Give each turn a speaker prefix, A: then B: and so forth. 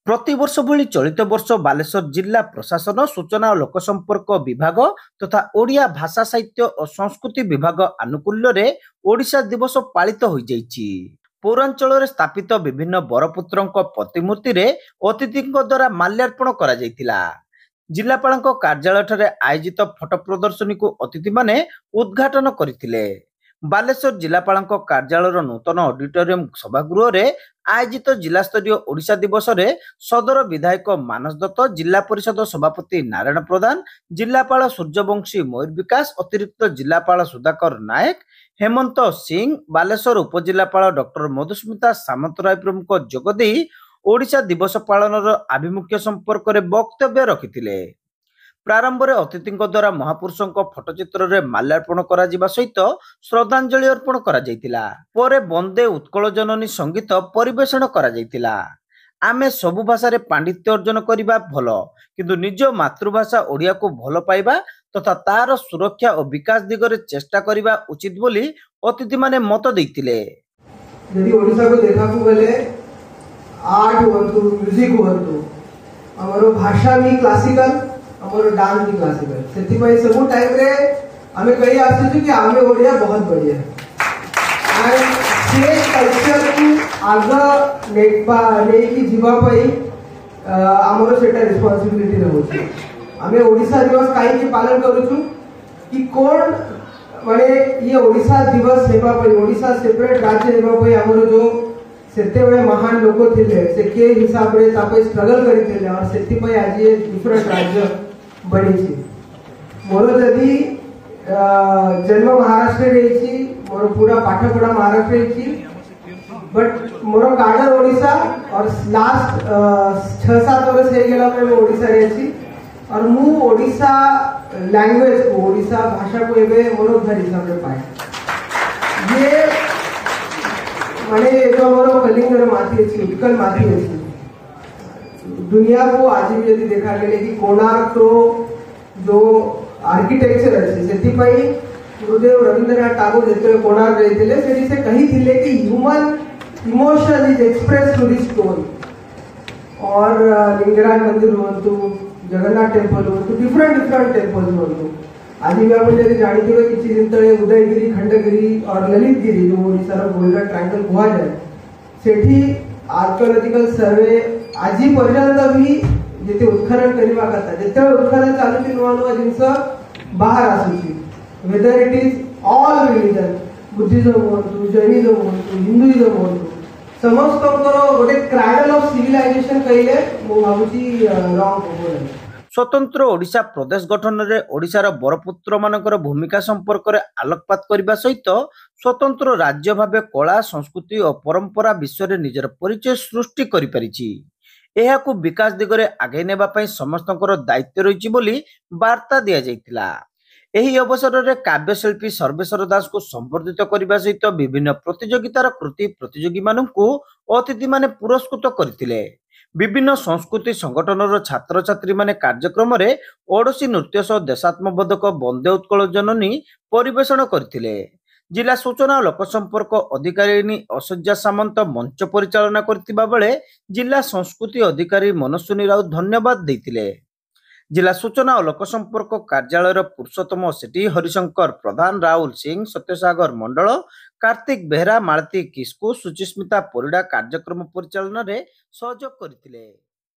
A: प्रतिवर्ष भली चलित वर्ष बालेश्वर जिला प्रशासन सूचना और लोकसंपर्क विभाग तथा ओडिया भाषा साहित्य और संस्कृति विभाग आनुकूल्य रे ओडिशा दिवस पालित हो जाइछि। पौरांचल स्थापित विभिन्न बरपुत्रों प्रतिमूर्ति रे अतिथियों द्वारा माल्यार्पण करा जाइतिला। जिलापाल कार्यालय आयोजित फोटो प्रदर्शनी को अतिथि माने उद्घाटन करथिले। बालेश्वर जिलापाल कार्यालय नूतन ऑडिटोरियम सभागृह रे आयोजित जिला स्तरीय ओडिशा दिवस रे सदर विधायक मानस दत्त, जिला परिषद सभापति नारायण प्रधान, जिलापाल सूर्यवंशी मयूर विकास, अतिरिक्त जिलापाल सुधाकर नायक, हेमंत सिंह, बालेश्वर उपजिलापाल डॉक्टर मधुस्मिता सामंतराय प्रमुख जोगदे ओडिशा दिवस पालन आभिमुख्य संपर्क में वक्तव्य रखिथिले। प्रारंभ में अतिथि द्वारा महापुरुषों फोटोचित्र रे माल्यार्पण करा जिबा सहित श्रद्धांजलि अर्पण करा जाइतिला। परे वंदे उत्कल जननी संगीत परिवेषण करा जाइतिला। आमे सबु भाषा रे पांडित्य अर्जन करिबा भलो, किंतु निज मातृभाषा ओडिया को भलो पाइबा तथा तार सुरक्षा और विकास दिगरे चेष्टा करिबा उचित बोली अतिथि माने मत दैतिले।
B: यदि ओडिशा को देखा को गले आर्ट होतु, म्यूजिक होतु, हमरो भाषा भी क्लासिकल, हमरो डांस भी क्लासिकल, सेति पई सब टाइम रे हमें कही आसी कि आमे ओडिया बहुत बढ़िया एंड से कल्चर को आग ने की जीवा पई हमरो सेटा रिस्पांसिबिलिटी रहउछि। हमें ओडिशा दिवस काई के पालन करूछु कि कोन माने ये ओडिशा दिवस हेबा पई, ओडिशा सेपरेट राज्य हेबा पई हमरो जो सेते बड़े महान लोक थिले से के हिसाब रे तापे स्ट्रगल करिथिले और सेति पई आज ये डिफरेंट राज्य बनी छी। मोर जदी जन्म महाराष्ट्र रे छी, मोर पूरा पाठ पढ़ा महाराष्ट्र रे छी, बट मोर काडर ओडिशा और लास्ट 6-7 वर्ष हे गेला मैं ओडिशा रे छी और मु ओडिशा लैंग्वेज को, ओडिशा भाषा को एबे मोर घर हिसाब रे पाए। ये माने जो मोर कलिंग रे माथी अछि, उत्कल माथी अछि। दुनिया को आज भी यदि देखा गले कि कोणार्क तो जो आर्किटेक्चर अच्छे से गुरुदेव रवींद्रनाथ टागोर जो कोणार्क रहते से कही थिले कि human emotion is express through this stone. और लिंगराज मंदिर हुंतु, जगन्नाथ टेम्पल हुंतु, डिफरेंट टेम्पल्स हुंतु। आज भी आप जानते किसी दिन तले उदयगिरी, खंडगिरी और ललितगिरी जो ओडिशार गोल्डन ट्रायंगल कह जाए सेठी आर्कियोलॉजिकल सर्वे आज पर्यंत भी जिते उत्खनन करवा कथा जिते उत्खनन चालू नुआ नुआ जिनस बाहर आसुची, whether it is all religion, Buddhism होतु, जैनिज्म होतु, हिंदुइज्म होतु, समस्त गोटे क्राइडल ऑफ सिविलाइजेशन कहले मो भाबुची रॉन्ग होबो।
A: स्वतंत्र ओडिशा प्रदेश गठन रे ओडिशार बरपुत्र मानकर भूमिका संपर्क में आलोकपात करने सहित स्वतंत्र राज्य भाव कला, संस्कृति और परंपरा विश्व में निजर परिचय सृष्टि करि परिछि। एहाकु विकास दिगरे आगे नेबा पई समस्तଙ୍କର दायित्व रहिछि बोली वार्ता दिया जाइतिला। एही अवसर रे काव्यशिल्पी सर्वेश्वर दास को संबर्धित करने सहित विभिन्न प्रतियोगितार कृति प्रतियोगी माननकु अतिथि माने पुरस्कृत करथिले। विभिन्न संस्कृति संगठन छात्र छात्री माने कार्यक्रम रे ओडिसी नृत्य सह देशात्मबोधक वंदे उत्कल जननी परिवेषण करथिले। जिला सूचना और लोकसंपर्क अधिकारी असज्जा सामंत मंच परिचालना करथिबा बेले जिला संस्कृति अधिकारी मनस्विनी राउत धन्यवाद देथिले। जिला सूचना और लोकसंपर्क कार्यालय पुरुषोत्तम सेठी, हरिशंकर प्रधान, राहुल सिंह, सत्यसागर मंडल, कार्तिक बेहरा, मालती किस्कू, सुचिस्मिता परिडा कार्यक्रम परिचालन रे सहयोग करथिले।